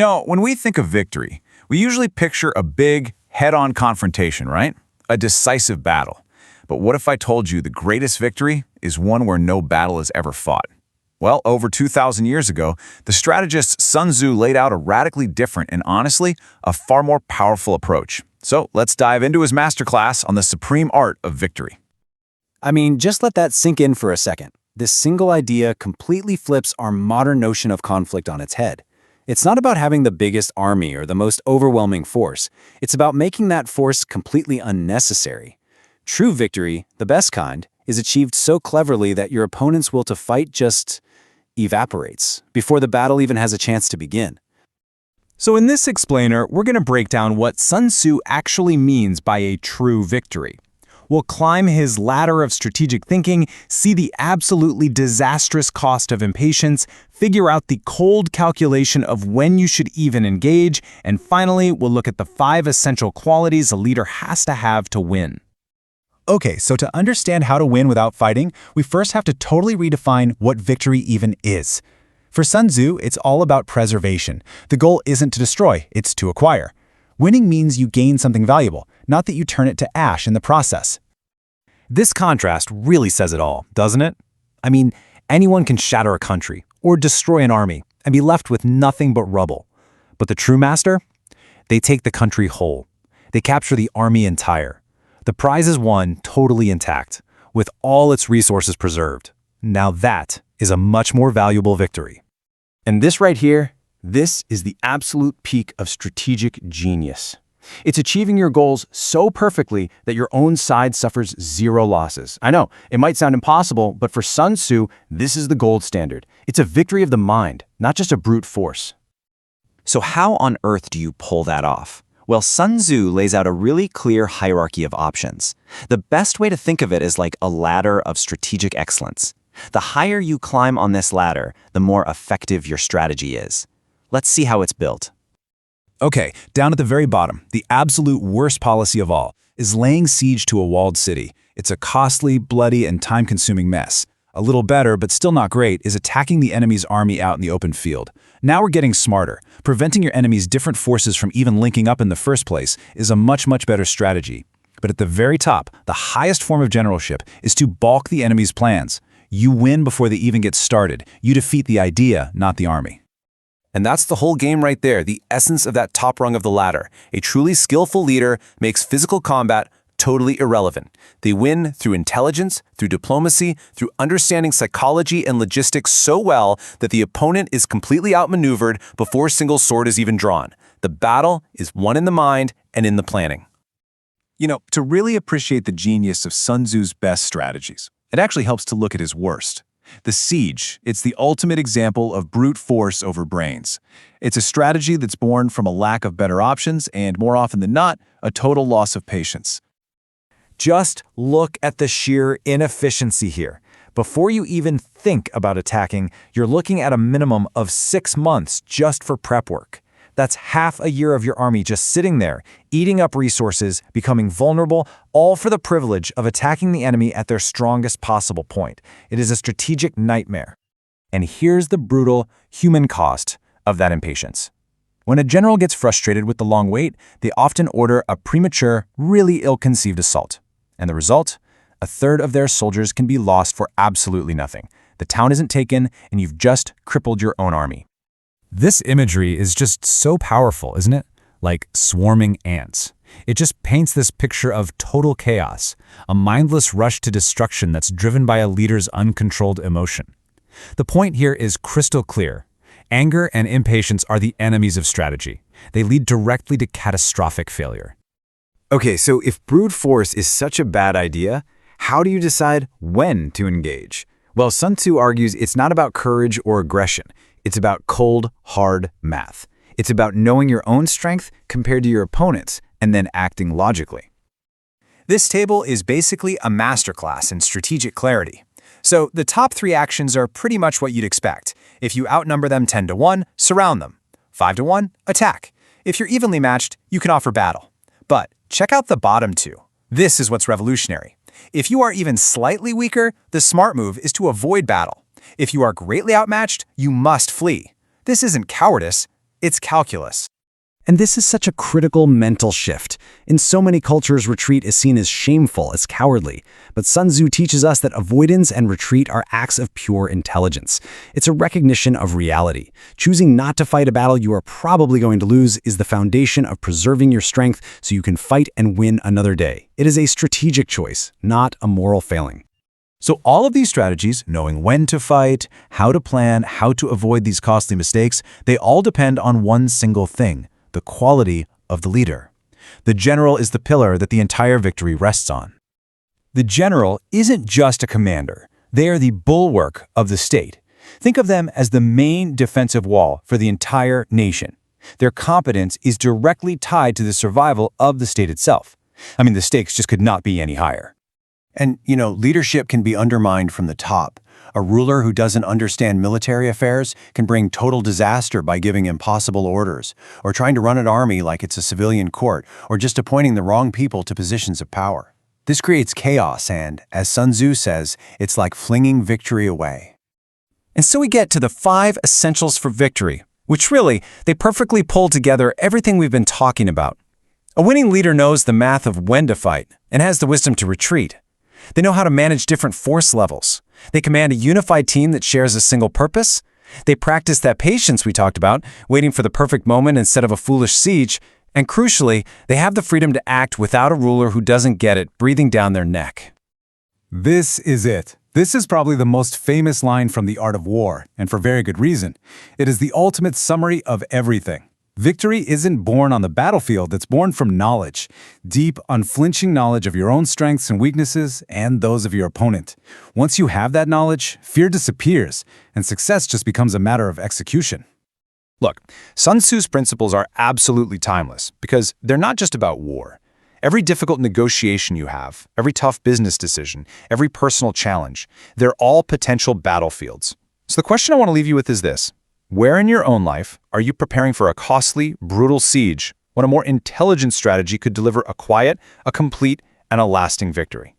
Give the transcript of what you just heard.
When we think of victory, we usually picture a big, head-on confrontation, right? A decisive battle. But what if I told you the greatest victory is one where no battle is ever fought? Well, over 2,000 years ago, the strategist Sun Tzu laid out a radically different and honestly, a far more powerful approach. So let's dive into his masterclass on the supreme art of victory. Just let that sink in for a second. This single idea completely flips our modern notion of conflict on its head. It's not about having the biggest army or the most overwhelming force. It's about making that force completely unnecessary. True victory, the best kind, is achieved so cleverly that your opponent's will to fight just evaporates before the battle even has a chance to begin. So in this explainer, we're going to break down what Sun Tzu actually means by a true victory. We'll climb his ladder of strategic thinking, see the absolutely disastrous cost of impatience, figure out the cold calculation of when you should even engage, and finally, we'll look at the 5 essential qualities a leader has to have to win. Okay, so to understand how to win without fighting, we first have to totally redefine what victory even is. For Sun Tzu, it's all about preservation. The goal isn't to destroy, it's to acquire. Winning means you gain something valuable, not that you turn it to ash in the process. This contrast really says it all, doesn't it? Anyone can shatter a country or destroy an army and be left with nothing but rubble. But the true master? They take the country whole. They capture the army entire. The prize is won totally intact, with all its resources preserved. Now that is a much more valuable victory. And this right here, this is the absolute peak of strategic genius. It's achieving your goals so perfectly that your own side suffers 0 losses. I know, it might sound impossible, but for Sun Tzu, this is the gold standard. It's a victory of the mind, not just a brute force. So how on earth do you pull that off? Well, Sun Tzu lays out a really clear hierarchy of options. The best way to think of it is like a ladder of strategic excellence. The higher you climb on this ladder, the more effective your strategy is. Let's see how it's built. Okay, down at the very bottom, the absolute worst policy of all is laying siege to a walled city. It's a costly, bloody, and time-consuming mess. A little better, but still not great, is attacking the enemy's army out in the open field. Now we're getting smarter. Preventing your enemy's different forces from even linking up in the first place is a much better strategy. But at the very top, the highest form of generalship is to balk the enemy's plans. You win before they even get started. You defeat the idea, not the army. And that's the whole game right there, the essence of that top rung of the ladder. A truly skillful leader makes physical combat totally irrelevant. They win through intelligence, through diplomacy, through understanding psychology and logistics so well that the opponent is completely outmaneuvered before a single sword is even drawn. The battle is won in the mind and in the planning. To really appreciate the genius of Sun Tzu's best strategies, it actually helps to look at his worst. The siege, it's the ultimate example of brute force over brains. It's a strategy that's born from a lack of better options and, more often than not, a total loss of patience. Just look at the sheer inefficiency here. Before you even think about attacking, you're looking at a minimum of 6 months just for prep work. That's half a year of your army just sitting there, eating up resources, becoming vulnerable, all for the privilege of attacking the enemy at their strongest possible point. It is a strategic nightmare. And here's the brutal human cost of that impatience. When a general gets frustrated with the long wait, they often order a premature, really ill-conceived assault. And the result? 1/3 of their soldiers can be lost for absolutely nothing. The town isn't taken, and you've just crippled your own army. This imagery is just so powerful, isn't it? Like swarming ants. It just paints this picture of total chaos, a mindless rush to destruction that's driven by a leader's uncontrolled emotion. The point here is crystal clear. Anger and impatience are the enemies of strategy. They lead directly to catastrophic failure. Okay, so if brute force is such a bad idea, how do you decide when to engage? Well, Sun Tzu argues it's not about courage or aggression. It's about cold, hard math. It's about knowing your own strength compared to your opponent's and then acting logically. This table is basically a masterclass in strategic clarity. So the top 3 actions are pretty much what you'd expect. If you outnumber them 10-1, surround them. 5-1, attack. If you're evenly matched, you can offer battle. But check out the bottom 2. This is what's revolutionary. If you are even slightly weaker, the smart move is to avoid battle. If you are greatly outmatched, you must flee. This isn't cowardice, It's calculus. And this is such a critical mental shift. In so many cultures, retreat is seen as shameful, as cowardly. But Sun Tzu teaches us that avoidance and retreat are acts of pure intelligence. It's a recognition of reality. Choosing not to fight a battle you are probably going to lose is the foundation of preserving your strength so you can fight and win another day. It is a strategic choice, not a moral failing. So all of these strategies, knowing when to fight, how to plan, how to avoid these costly mistakes, they all depend on one single thing: the quality of the leader. The general is the pillar that the entire victory rests on. The general isn't just a commander. They are the bulwark of the state. Think of them as the main defensive wall for the entire nation. Their competence is directly tied to the survival of the state itself. I mean, the stakes just could not be any higher. And, leadership can be undermined from the top. A ruler who doesn't understand military affairs can bring total disaster by giving impossible orders, or trying to run an army like it's a civilian court, or just appointing the wrong people to positions of power. This creates chaos and, as Sun Tzu says, it's like flinging victory away. And so we get to the 5 essentials for victory, which really, they perfectly pull together everything we've been talking about. A winning leader knows the math of when to fight and has the wisdom to retreat. They know how to manage different force levels. They command a unified team that shares a single purpose. They practice that patience we talked about, waiting for the perfect moment instead of a foolish siege. And crucially, they have the freedom to act without a ruler who doesn't get it breathing down their neck. This is it. This is probably the most famous line from The Art of War, and for very good reason. It is the ultimate summary of everything. Victory isn't born on the battlefield, it's born from knowledge. Deep, unflinching knowledge of your own strengths and weaknesses and those of your opponent. Once you have that knowledge, fear disappears, and success just becomes a matter of execution. Look, Sun Tzu's principles are absolutely timeless because they're not just about war. Every difficult negotiation you have, every tough business decision, every personal challenge, they're all potential battlefields. So the question I want to leave you with is this. Where in your own life are you preparing for a costly, brutal siege when a more intelligent strategy could deliver a quiet, a complete, and a lasting victory?